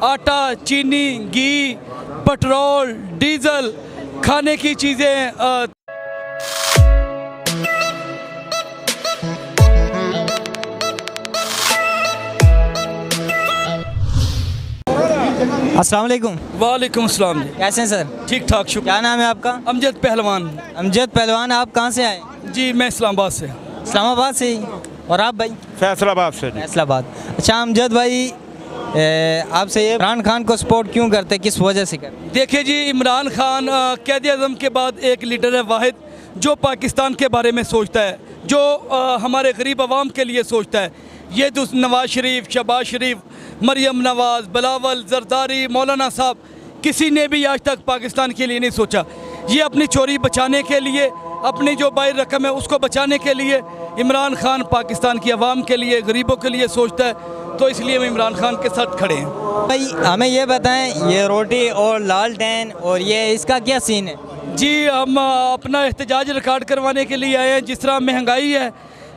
आटा, चीनी, घी, petrol, diesel, खाने की चीज़ें। अस्सलाम वालेकुम। वालेकुम अस्सलाम जी। कैसे हैं सर? ठीक ठाक, शुक्र। क्या नाम है आपका? अमजद पहलवान। अमजद पहलवान, आप कहाँ से आए? जी मैं इस्लामाबाद से। इस्लामाबाद से ही। और आप भाई? फैसलाबाद से जी। फैसलाबाद। अच्छा अमजद भाई, आपसे ये इमरान खान को सपोर्ट क्यों करते, किस वजह से करते? देखिए जी, इमरान खान कैद आज़म के बाद एक लीडर है वाहिद जो पाकिस्तान के बारे में सोचता है, जो हमारे गरीब आवाम के लिए सोचता है। ये तो नवाज शरीफ, शहबाज शरीफ, मरियम नवाज, बिलावल, जरदारी, मौलाना साहब, किसी ने भी आज तक पाकिस्तान के लिए नहीं सोचा। ये अपनी चोरी बचाने के लिए, अपनी जो बाहर रकम है उसको बचाने के लिए इमरान खान पाकिस्तान की आवाम के लिए, गरीबों के लिए सोचता है। तो इसलिए हम इमरान खान के साथ खड़े हैं। भाई हमें ये बताएं, ये रोटी और लालटेन और ये इसका क्या सीन है? जी हम अपना एहतजाज रिकॉर्ड करवाने के लिए आए हैं। जिस तरह महंगाई है,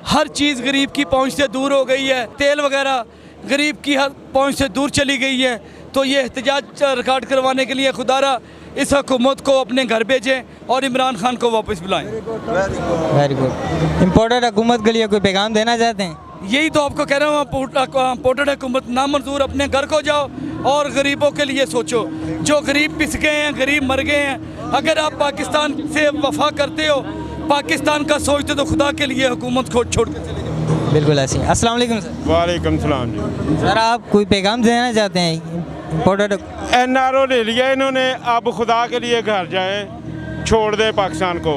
हर चीज़ गरीब की पहुंच से दूर हो गई है, तेल वगैरह गरीब की हर पहुंच से दूर चली गई है। तो ये एहतजाज रिकॉर्ड करवाने के लिए खुदारा इस हुकूमत को अपने घर भेजें और इमरान खान को वापस बुलाएं। Very good. इम्पोर्टेड हुकूमत के लिए कोई पैगाम देना चाहते हैं? यही तो आपको कह रहा हूँ, इम्पोर्टेड हुकूमत नामंजूर, अपने घर को जाओ और गरीबों के लिए सोचो। जो गरीब पिस गए हैं, गरीब मर गए हैं। अगर आप पाकिस्तान से वफा करते हो, पाकिस्तान का सोचते तो खुदा के लिए हुकूमत को छोड़ के चले जाओ। बिल्कुल ऐसे ही। अस्सलाम वालेकुम सर। वालेकुम सलाम जी। सर आप कोई पैगाम देना चाहते हैं? इम्पोर्टेड NRO ले लिया इन्होंने, अब खुदा के लिए घर जाएं, छोड़ दे पाकिस्तान को।